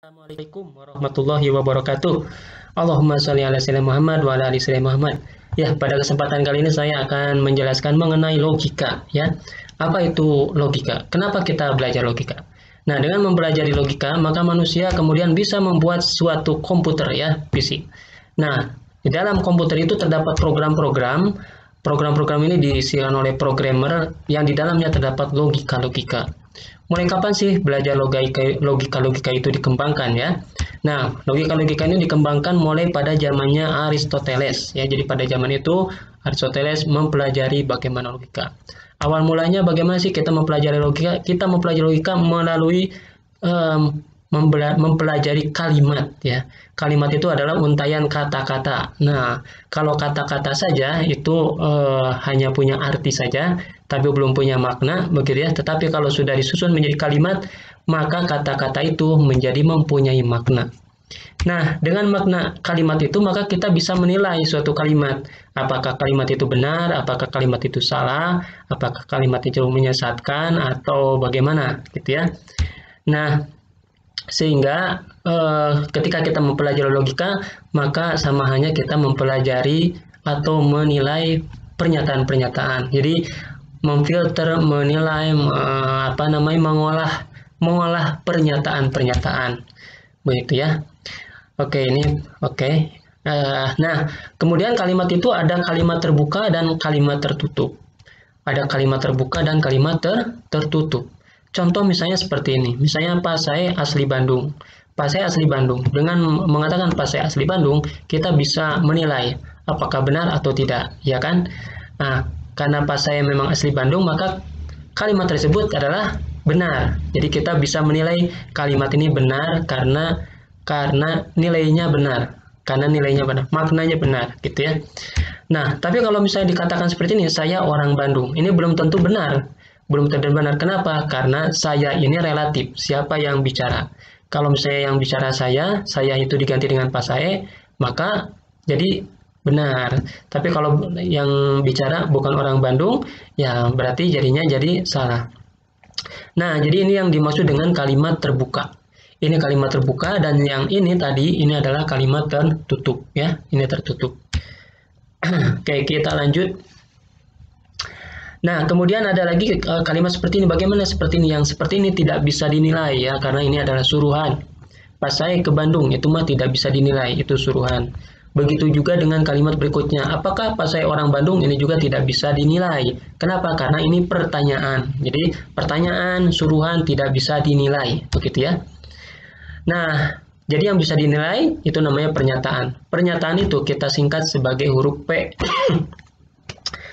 Assalamualaikum warahmatullahi wabarakatuh. Allahumma sholli ala sayyidina Muhammad wa ala ali sayyidina Muhammad. Ya, pada kesempatan kali ini saya akan menjelaskan mengenai logika, ya. Apa itu logika? Kenapa kita belajar logika? Nah, dengan mempelajari logika, maka manusia kemudian bisa membuat suatu komputer, ya, PC. Nah, di dalam komputer itu terdapat program-program. Program-program ini diisikan oleh programmer yang di dalamnya terdapat logika-logika. Mulai kapan sih belajar logika itu dikembangkan, ya? Nah, logika-logika ini dikembangkan mulai pada zamannya Aristoteles, ya. Jadi pada zaman itu Aristoteles mempelajari bagaimana logika. Awal mulanya bagaimana sih kita mempelajari logika? Kita mempelajari logika melalui mempelajari kalimat, ya. Kalimat itu adalah untaian kata-kata. Nah, kalau kata-kata saja itu hanya punya arti saja, tapi belum punya makna, begitu ya. Tetapi kalau sudah disusun menjadi kalimat, maka kata-kata itu menjadi mempunyai makna. Nah, dengan makna kalimat itu, maka kita bisa menilai suatu kalimat. Apakah kalimat itu benar, apakah kalimat itu salah, apakah kalimat itu menyesatkan, atau bagaimana, gitu ya. Nah, sehingga ketika kita mempelajari logika, maka sama hanya kita mempelajari atau menilai pernyataan-pernyataan. Jadi memfilter, menilai, mengolah pernyataan-pernyataan, begitu ya. Oke, ini oke. Nah, kemudian kalimat itu ada kalimat terbuka dan kalimat tertutup. Ada kalimat terbuka dan kalimat tertutup. Contoh misalnya seperti ini. Misalnya Pak, saya asli Bandung. Pak, saya asli Bandung. Dengan mengatakan Pak, saya asli Bandung, kita bisa menilai apakah benar atau tidak, ya kan? Nah, karena Pak, saya memang asli Bandung, maka kalimat tersebut adalah benar. Jadi kita bisa menilai kalimat ini benar karena nilainya benar. Karena nilainya benar, maknanya benar, gitu ya. Nah, tapi kalau misalnya dikatakan seperti ini, saya orang Bandung, ini belum tentu benar. Belum tentu benar. Kenapa? Karena saya ini relatif. Siapa yang bicara? Kalau misalnya yang bicara saya itu diganti dengan Pak saya, maka jadi benar. Tapi kalau yang bicara bukan orang Bandung, ya berarti jadinya jadi salah. Nah, jadi ini yang dimaksud dengan kalimat terbuka. Ini kalimat terbuka, dan yang ini tadi, ini adalah kalimat tertutup, ya. Ini tertutup. Oke, kita lanjut. Nah, kemudian ada lagi kalimat seperti ini. Bagaimana seperti ini? Yang seperti ini tidak bisa dinilai, ya, karena ini adalah suruhan. Pas saya ke Bandung, itu mah tidak bisa dinilai, itu suruhan. Begitu juga dengan kalimat berikutnya. Apakah pas saya orang Bandung? Ini juga tidak bisa dinilai. Kenapa? Karena ini pertanyaan. Jadi, pertanyaan, suruhan tidak bisa dinilai, begitu ya. Nah, jadi yang bisa dinilai itu namanya pernyataan. Pernyataan itu kita singkat sebagai huruf P.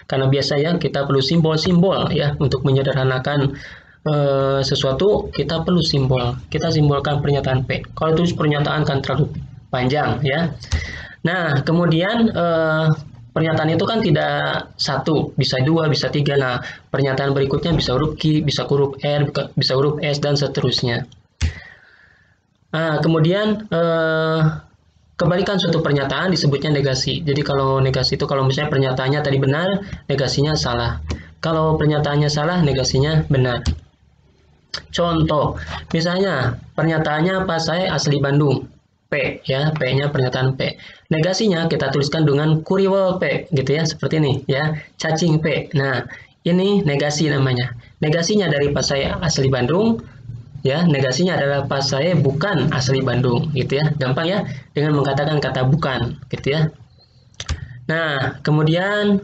Karena biasanya kita perlu simbol-simbol, ya, untuk menyederhanakan sesuatu, kita perlu simbol. Kita simbolkan pernyataan P. Kalau tulis pernyataan kan terlalu panjang, ya. Nah, kemudian pernyataan itu kan tidak satu, bisa dua, bisa tiga. Nah, pernyataan berikutnya bisa huruf Q, bisa huruf R, bisa huruf S, dan seterusnya. Nah, kemudian kebalikan suatu pernyataan disebutnya negasi. Jadi kalau negasi itu kalau misalnya pernyataannya tadi benar, negasinya salah. Kalau pernyataannya salah, negasinya benar. Contoh, misalnya pernyataannya Pak, saya asli Bandung. P, ya, P-nya pernyataan P. Negasinya kita tuliskan dengan kuriwel P, gitu ya, seperti ini, ya, cacing P. Nah, ini negasi namanya. Negasinya dari Pak, saya asli Bandung, ya, negasinya adalah pas saya bukan asli Bandung, gitu ya. Gampang ya, dengan mengatakan kata bukan, gitu ya. Nah, kemudian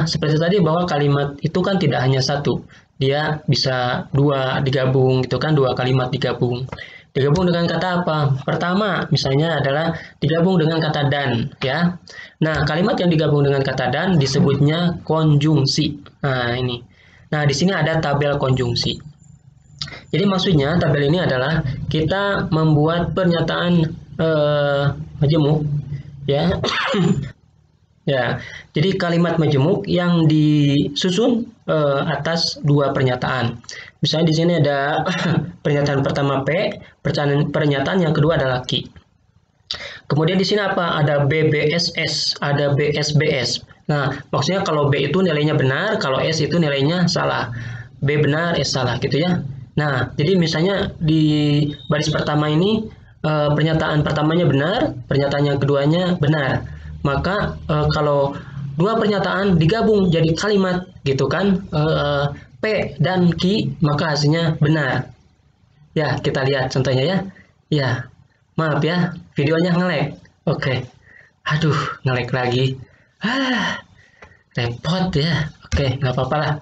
seperti tadi bahwa kalimat itu kan tidak hanya satu, dia bisa dua digabung, gitu kan, dua kalimat digabung. Digabung dengan kata apa? Pertama, misalnya adalah digabung dengan kata dan, ya. Nah, kalimat yang digabung dengan kata dan disebutnya konjungsi. Nah, ini. Nah, di sini ada tabel konjungsi. Jadi maksudnya tabel ini adalah kita membuat pernyataan majemuk, ya. Ya, jadi kalimat majemuk yang disusun atas dua pernyataan. Misalnya di sini ada pernyataan pertama P, pernyataan yang kedua adalah Q. Kemudian di sini apa? Ada BBSS, ada BSBS. Nah, maksudnya kalau B itu nilainya benar, kalau S itu nilainya salah. B benar, S salah, gitu ya. Nah, jadi misalnya di baris pertama ini pernyataan pertamanya benar, pernyataan yang keduanya benar. Maka kalau dua pernyataan digabung jadi kalimat gitu kan, P dan Q, maka hasilnya benar. Ya, kita lihat contohnya ya. Ya, maaf ya, videonya nge-lag. Oke. Aduh, nge-lag lagi. Repot ya. Oke, nggak apa-apa lah.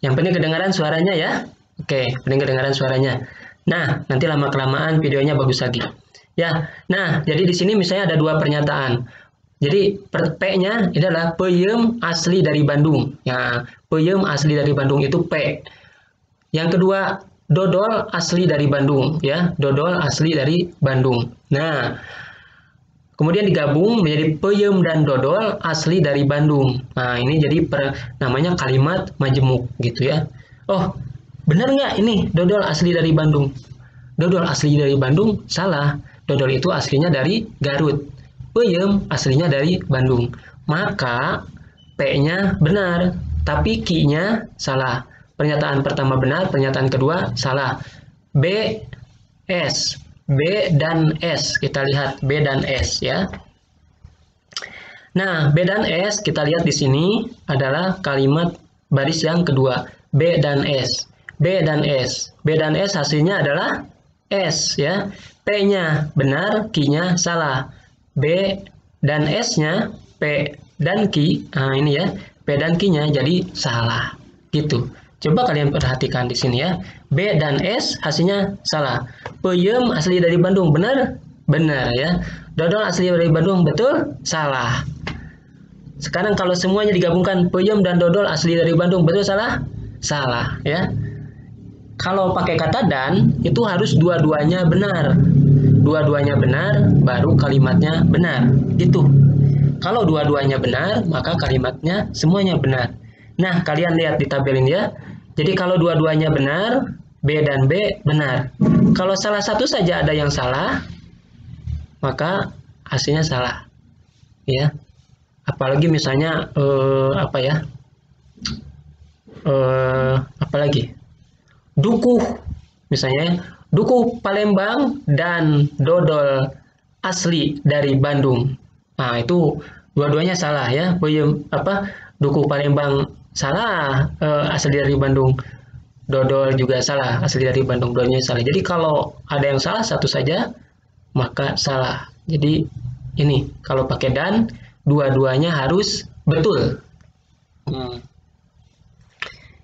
Yang penting kedengaran suaranya ya. Oke, penting kedengaran suaranya. Nah, nanti lama-kelamaan videonya bagus lagi. Ya, nah, jadi di sini misalnya ada dua pernyataan. Jadi P-nya adalah peyem asli dari Bandung. Ya, peyem asli dari Bandung itu P. Yang kedua, dodol asli dari Bandung. Ya, dodol asli dari Bandung. Nah, kemudian digabung menjadi peyem dan dodol asli dari Bandung. Nah, ini jadi namanya kalimat majemuk gitu ya. Oh, benar nggak ini dodol asli dari Bandung? Dodol asli dari Bandung? Salah. Dodol itu aslinya dari Garut. Peyem aslinya dari Bandung. Maka P-nya benar, tapi Q-nya salah. Pernyataan pertama benar, pernyataan kedua salah. B, S. B dan S. Kita lihat B dan S ya. Nah, B dan S kita lihat di sini adalah kalimat baris yang kedua. B dan S. B dan S. B dan S hasilnya adalah S ya. P-nya benar, Q-nya salah. B dan S-nya P dan Q. Nah, ini ya. P dan Q-nya jadi salah. Gitu. Coba kalian perhatikan di sini ya. B dan S hasilnya salah. Peyem asli dari Bandung, benar? Benar ya. Dodol asli dari Bandung, betul? Salah. Sekarang kalau semuanya digabungkan, peyem dan dodol asli dari Bandung, betul salah? Salah ya. Kalau pakai kata dan, itu harus dua-duanya benar. Dua-duanya benar, baru kalimatnya benar. Gitu. Kalau dua-duanya benar, maka kalimatnya semuanya benar. Nah, kalian lihat di tabel ini ya. Jadi kalau dua-duanya benar, B dan B benar. Kalau salah satu saja ada yang salah, maka hasilnya salah. Ya. Apalagi misalnya apa ya? Apalagi? Dukuh. Misalnya dukuh Palembang dan dodol asli dari Bandung. Nah, itu dua-duanya salah ya. Dukuh Palembang salah, asli dari Bandung. Dodol juga salah, asli dari Bandung. Dua-duanya salah. Jadi kalau ada yang salah satu saja, maka salah. Jadi ini kalau pakai dan, dua-duanya harus betul.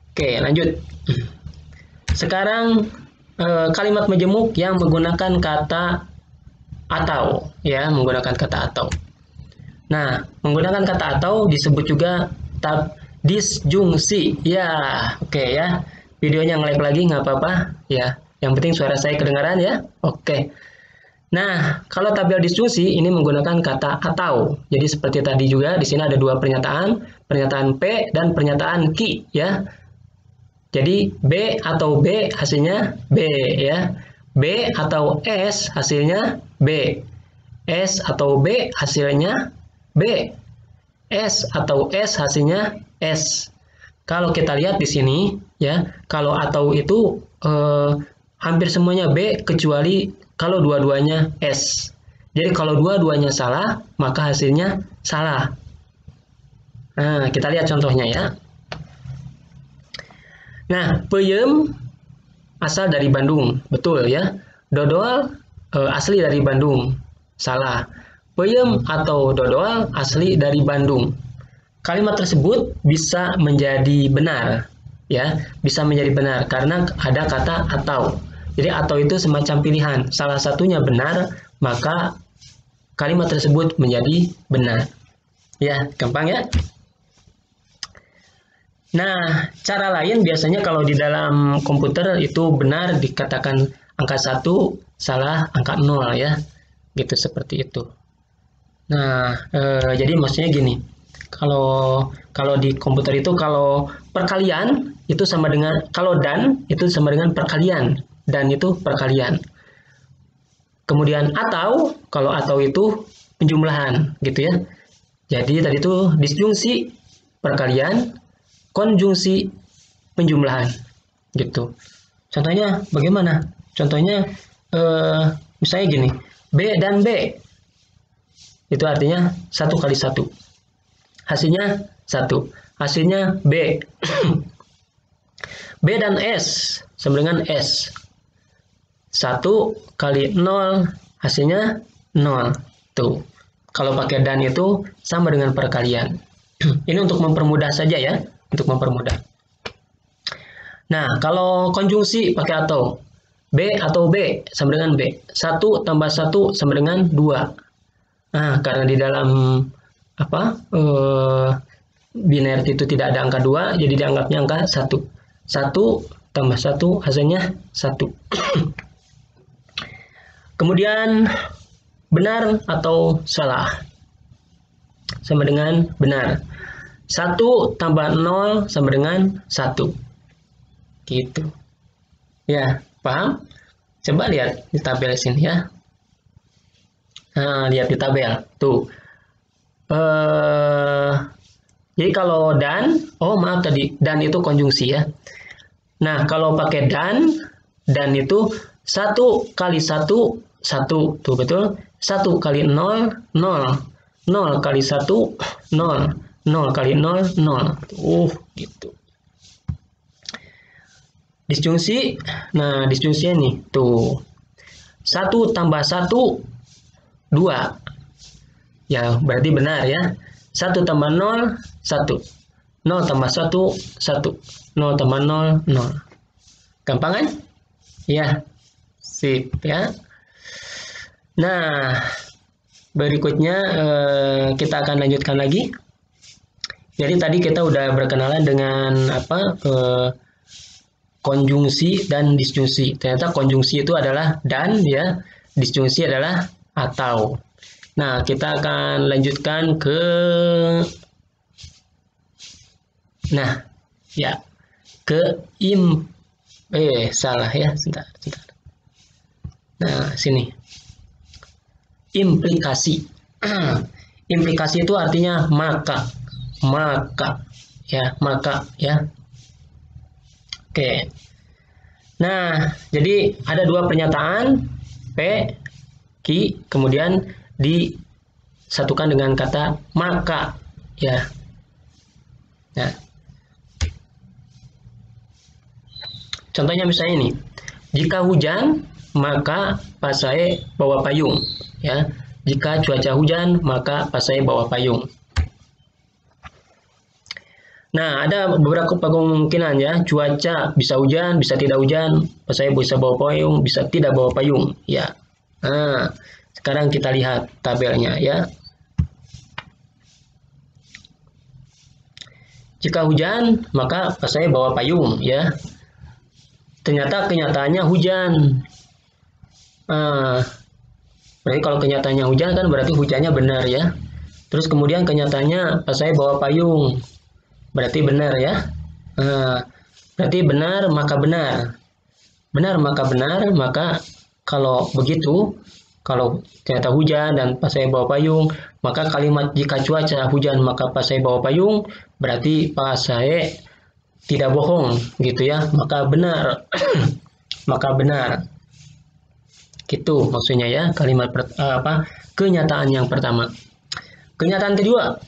Oke, lanjut. Sekarang kalimat majemuk yang menggunakan kata atau, ya, menggunakan kata atau. Nah, menggunakan kata atau disebut juga disjungsi. Ya, oke ya. Videonya nge-lag lagi nggak apa-apa, ya. Yang penting suara saya kedengaran ya. Oke. Nah, kalau tabel disjungsi ini menggunakan kata atau. Jadi seperti tadi juga di sini ada dua pernyataan, pernyataan P dan pernyataan Q, ya. Jadi B atau B hasilnya B ya. B atau S hasilnya B. S atau B hasilnya B. S atau S hasilnya S. Kalau kita lihat di sini ya, kalau atau itu hampir semuanya B kecuali kalau dua-duanya S. Jadi kalau dua-duanya salah, maka hasilnya salah. Nah, kita lihat contohnya ya. Nah, peyem asal dari Bandung, betul ya. Dodol asli dari Bandung, salah. Peyem atau dodol asli dari Bandung. Kalimat tersebut bisa menjadi benar, ya, bisa menjadi benar karena ada kata atau. Jadi atau itu semacam pilihan, salah satunya benar, maka kalimat tersebut menjadi benar. Ya, gampang ya. Nah, cara lain biasanya kalau di dalam komputer itu benar dikatakan angka 1, salah angka 0 ya. Gitu seperti itu. Nah, jadi maksudnya gini. Kalau di komputer itu kalau perkalian itu sama dengan kalau dan itu sama dengan perkalian. Dan itu perkalian. Kemudian atau kalau atau itu penjumlahan gitu ya. Jadi tadi itu disjungsi perkalian, konjungsi penjumlahan gitu. Contohnya bagaimana? Contohnya misalnya gini, B dan B. Itu artinya 1 kali 1. Hasilnya 1. Hasilnya B. B dan S sama dengan S. 1 kali 0 hasilnya 0. Tuh. Kalau pakai dan itu sama dengan perkalian. Ini untuk mempermudah saja ya, untuk mempermudah. Nah, kalau konjungsi pakai atau. B atau B sama dengan B. 1 tambah 1 sama dengan 2. Nah, karena di dalam biner itu tidak ada angka 2, jadi dianggapnya angka 1. 1 tambah 1 hasilnya 1. Kemudian benar atau salah sama dengan benar. 1 tambah 0 sama dengan 1. Gitu. Ya, paham? Coba lihat di tabel sini ya. Nah, lihat di tabel. Tuh. Jadi kalau dan, maaf tadi, dan itu konjungsi ya. Nah, kalau pakai dan itu 1 kali 1, 1. Tuh, betul? 1 kali 0, 0. 0 kali 1, 0. 0 kali 0, 0. Gitu. Disjungsi, nah disjungsinya nih, tuh. 1 tambah 1, 2. Ya, berarti benar ya. 1 tambah 0, 1. 0 tambah 1, 1. 0 tambah 0, 0. Gampang kan? Ya, sip ya. Nah, berikutnya kita akan lanjutkan lagi. Jadi tadi kita udah berkenalan dengan konjungsi dan disjungsi. Ternyata konjungsi itu adalah dan ya, disjungsi adalah atau. Nah, kita akan lanjutkan ke salah ya, sebentar. Nah, sini. Implikasi. Implikasi itu artinya maka ya. Oke. Nah, jadi ada 2 pernyataan P, Q, kemudian disatukan dengan kata maka ya. Nah, contohnya misalnya ini, jika hujan maka pasai bawa payung ya. Jika cuaca hujan maka pasai bawa payung. Nah, ada beberapa kemungkinan ya, cuaca bisa hujan, bisa tidak hujan, pasai bisa bawa payung, bisa tidak bawa payung ya. Nah, sekarang kita lihat tabelnya ya. Jika hujan, maka pasai bawa payung ya. Ternyata kenyataannya hujan. Berarti kalau kenyataannya hujan kan berarti hujannya benar ya. Terus kemudian kenyataannya pasai bawa payung. Berarti benar ya. Berarti benar maka benar. Benar maka benar, maka kalau begitu, kalau ternyata hujan dan pasai bawa payung, maka kalimat jika cuaca hujan maka pasai bawa payung, berarti pasai tidak bohong gitu ya, maka benar. Maka benar. Gitu maksudnya ya, kalimat kenyataan yang pertama. Kenyataan kedua,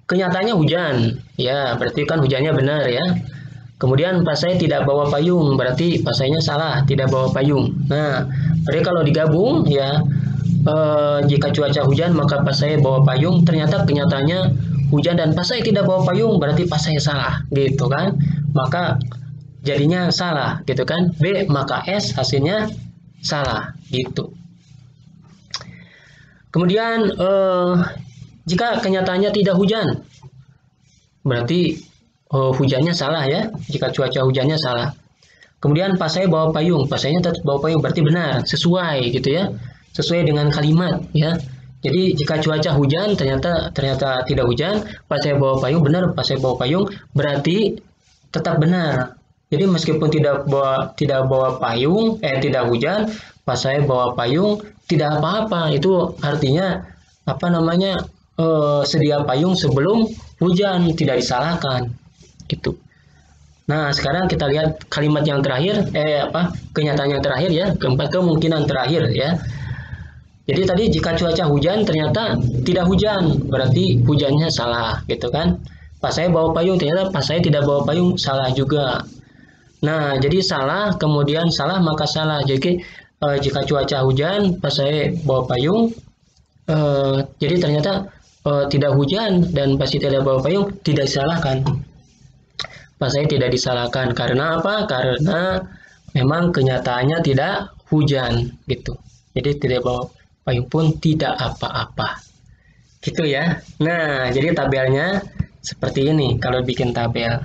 kenyataannya hujan. Ya, berarti kan hujannya benar ya. Kemudian pasai tidak bawa payung, berarti pasainya salah, tidak bawa payung. Nah, berarti kalau digabung ya, jika cuaca hujan maka pasai bawa payung, ternyata kenyataannya hujan dan pasai tidak bawa payung, berarti pasai salah, gitu kan? Maka jadinya salah, gitu kan? B maka S hasilnya salah, gitu. Kemudian jika kenyataannya tidak hujan, berarti hujannya salah ya, jika cuaca hujannya salah. Kemudian pasai bawa payung, pasainya tetap bawa payung, berarti benar, sesuai gitu ya, sesuai dengan kalimat ya. Jadi jika cuaca hujan ternyata tidak hujan, pasai bawa payung, benar pasai bawa payung, berarti tetap benar. Jadi meskipun tidak bawa payung, tidak hujan, pasai bawa payung, tidak apa-apa. Itu artinya sedia payung sebelum hujan, tidak disalahkan. Gitu. Nah, sekarang kita lihat kalimat yang terakhir, kenyataan yang terakhir ya, keempat kemungkinan terakhir ya. Jadi tadi jika cuaca hujan ternyata tidak hujan, berarti hujannya salah gitu kan. Pas saya bawa payung, ternyata pas saya tidak bawa payung, salah juga. Nah, jadi salah, kemudian salah, maka salah. Jadi jika cuaca hujan, pas saya bawa payung, jadi ternyata tidak hujan, dan pasti tidak bawa payung, tidak disalahkan. Pas saya tidak disalahkan karena apa? Karena memang kenyataannya tidak hujan gitu. Jadi tidak bawa payung pun tidak apa-apa. Gitu ya. Nah, jadi tabelnya seperti ini kalau bikin tabel.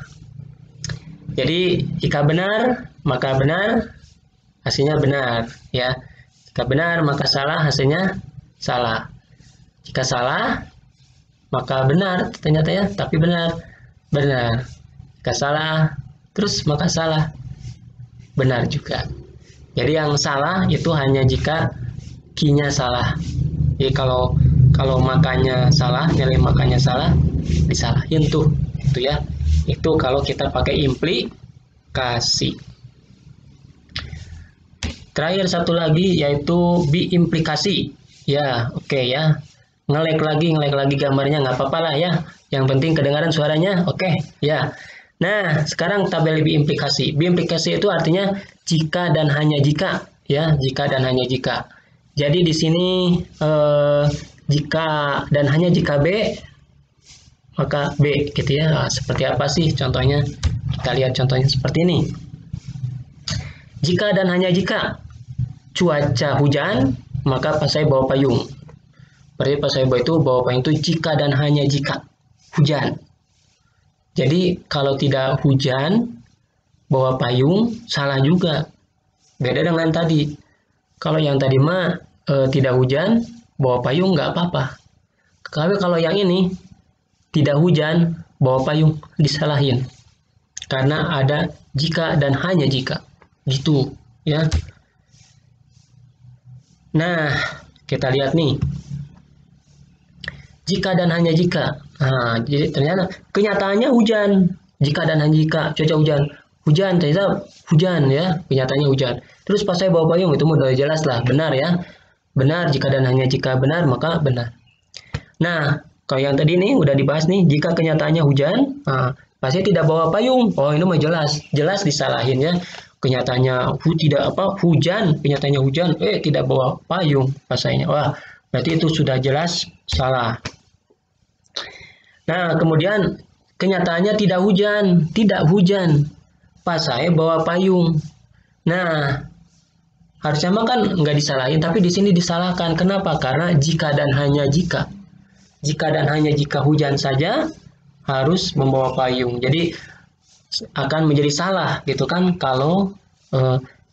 Jadi jika benar, maka benar, hasilnya benar ya. Jika benar, maka salah, hasilnya salah. Jika salah, maka benar ternyata ya, tapi benar. Jika salah, terus maka salah. Benar juga. Jadi yang salah itu hanya jika Q-nya salah. Jadi kalau makanya salah, nilai makanya salah, disalahin tuh. Itu ya. Itu kalau kita pakai implikasi. Terakhir satu lagi yaitu biimplikasi. Ya, oke ya. Nge-lag lagi gambarnya, nggak apa-apa lah ya. Yang penting kedengaran suaranya, oke ya. Nah, sekarang tabel biimplikasi. Biimplikasi itu artinya jika dan hanya jika, ya, jika dan hanya jika. Jadi di sini jika dan hanya jika B, maka B gitu ya. Nah, seperti apa sih contohnya? Kita lihat contohnya seperti ini. Jika dan hanya jika cuaca hujan, maka pas saya bawa payung. Berarti pas saya bawa payung itu jika dan hanya jika hujan. Jadi kalau tidak hujan, bawa payung salah juga. Beda dengan tadi. Kalau yang tadi mah tidak hujan, bawa payung nggak apa-apa. Tapi kalau yang ini tidak hujan, bawa payung disalahin. Karena ada jika dan hanya jika. Gitu ya. Nah, kita lihat nih. Jika dan hanya jika. Nah, jadi ternyata kenyataannya hujan. Jika dan hanya jika cuaca hujan. Hujan, ternyata hujan ya. Kenyataannya hujan. Terus pas saya bawa payung itu udah jelas lah. Benar ya. Benar, jika dan hanya jika benar, maka benar. Nah, kalau yang tadi nih udah dibahas nih. Jika kenyataannya hujan, pas saya tidak bawa payung. Oh, ini mah jelas. Jelas disalahin ya. Kenyataannya hujan. Kenyataannya hujan. Tidak bawa payung pas saya. Wah, berarti itu sudah jelas salah. Nah, kemudian kenyataannya tidak hujan, pas saya bawa payung. Nah, harusnya mah kan nggak disalahin, tapi di sini disalahkan. Kenapa? Karena jika dan hanya jika. Jika dan hanya jika hujan saja harus membawa payung. Jadi akan menjadi salah gitu kan kalau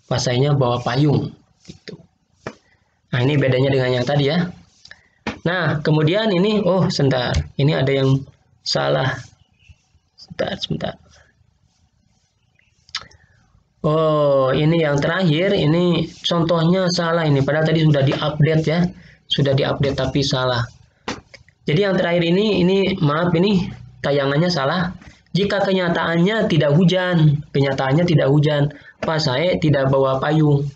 pas saya bawa payung. Gitu. Nah, ini bedanya dengan yang tadi ya. Nah, kemudian ini, sebentar. Ini ada yang salah. Sebentar. Oh, ini yang terakhir. Ini contohnya salah ini. Padahal tadi sudah diupdate ya. Sudah diupdate tapi salah. Jadi yang terakhir ini maaf ini tayangannya salah. Jika kenyataannya tidak hujan. Kenyataannya tidak hujan. Pas saya tidak bawa payung.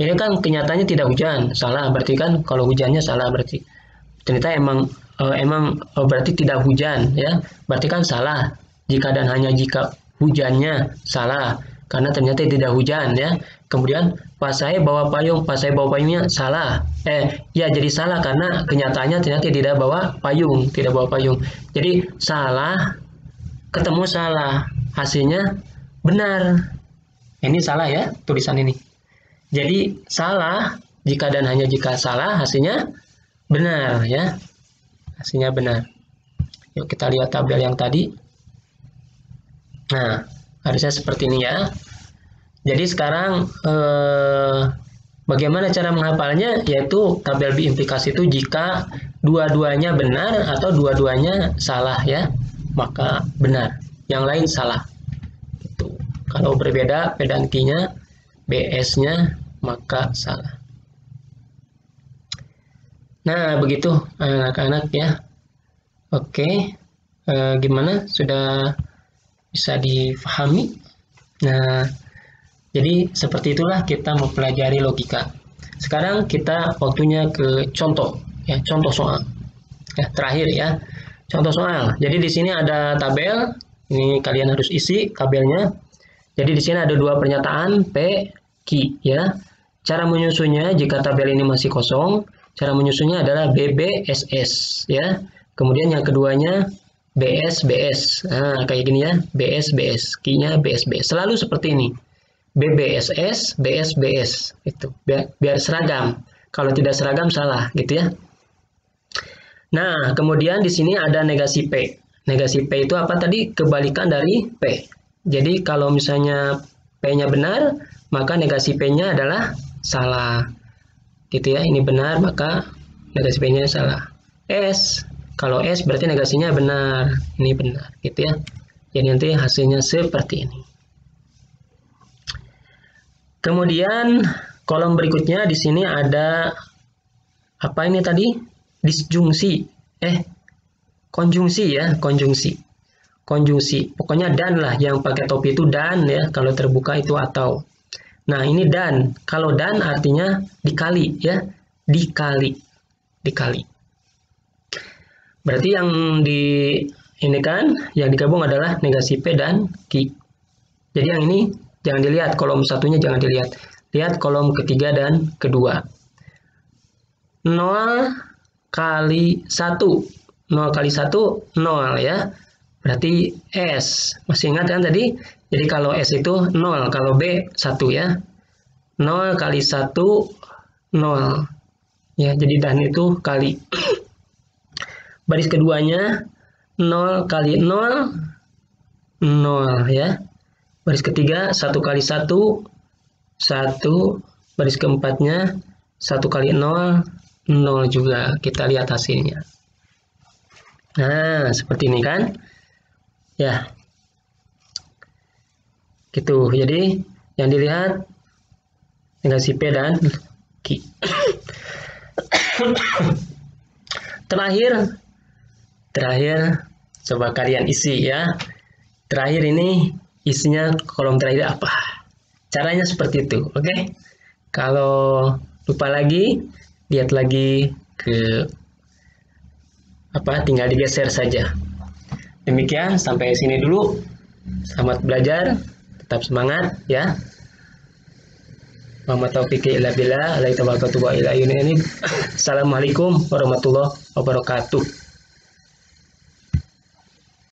Ini kan kenyataannya tidak hujan. Salah. Berarti kan kalau hujannya salah berarti. Ternyata emang berarti tidak hujan ya, berarti kan salah. Jika dan hanya jika hujannya salah karena ternyata tidak hujan ya. Kemudian pas saya bawa payungnya salah. Ya jadi salah karena kenyataannya ternyata tidak bawa payung. Jadi salah ketemu salah, hasilnya benar. Ini salah ya tulisan ini. Jadi salah jika dan hanya jika salah, hasilnya benar ya, hasilnya benar. Yuk kita lihat tabel yang tadi. Nah, harusnya seperti ini ya. Jadi sekarang bagaimana cara menghafalnya? Yaitu tabel biimplikasi itu jika dua-duanya benar atau dua-duanya salah ya, maka benar. Yang lain salah. Gitu. Kalau berbeda pedantinya, BS-nya, maka salah. Nah, begitu anak-anak ya. Oke, gimana? Sudah bisa difahami. Nah, jadi seperti itulah kita mempelajari logika. Sekarang kita waktunya ke contoh, ya, contoh soal. Ya, terakhir ya, contoh soal. Jadi di sini ada tabel, ini kalian harus isi tabelnya. Jadi di sini ada dua pernyataan P, Q, ya. Cara menyusunnya jika tabel ini masih kosong, cara menyusunnya adalah BBSS, ya. Kemudian yang keduanya BSBS. Nah, kayak gini ya, BSBS, Q-nya BSBS. Selalu seperti ini. BBSS, BSBS. Itu biar seragam. Kalau tidak seragam salah, gitu ya. Nah, kemudian di sini ada negasi P. Negasi P itu apa tadi? Kebalikan dari P. Jadi kalau misalnya P-nya benar, maka negasi P-nya adalah salah. Gitu ya, ini benar, maka negasi P-nya salah. S, kalau S berarti negasinya benar. Ini benar, gitu ya. Jadi nanti hasilnya seperti ini. Kemudian kolom berikutnya di sini ada apa ini tadi? Disjungsi. Konjungsi ya, konjungsi. Konjungsi. Pokoknya dan lah, yang pakai topi itu dan ya, kalau terbuka itu atau. Nah, ini dan. Kalau dan artinya dikali ya, dikali. Dikali. Berarti yang ini kan yang digabung adalah negasi P dan Q. Jadi yang ini jangan dilihat, kolom satunya jangan dilihat. Lihat kolom ketiga dan kedua. 0 kali 1. 0 kali 1, 0 ya. Berarti S. Masih ingat kan tadi? Jadi kalau S itu 0, kalau B 1 ya. 0 kali 1, 0. Ya, jadi dan itu kali. Baris keduanya 0 kali 0, 0 ya. Baris ketiga 1 kali 1, 1. Baris keempatnya 1 kali 0, 0 juga. Kita lihat hasilnya. Nah, seperti ini kan? Ya. Gitu. Jadi yang dilihat negasi P dan Q. Terakhir coba kalian isi ya. Terakhir ini isinya kolom terakhir apa? Caranya seperti itu, oke? Kalau lupa lagi, lihat lagi ke apa, tinggal digeser saja. Demikian, sampai sini dulu. Selamat belajar, tetap semangat ya. Muhammad taufiq illa billah, Assalamualaikum warahmatullahi wabarakatuh.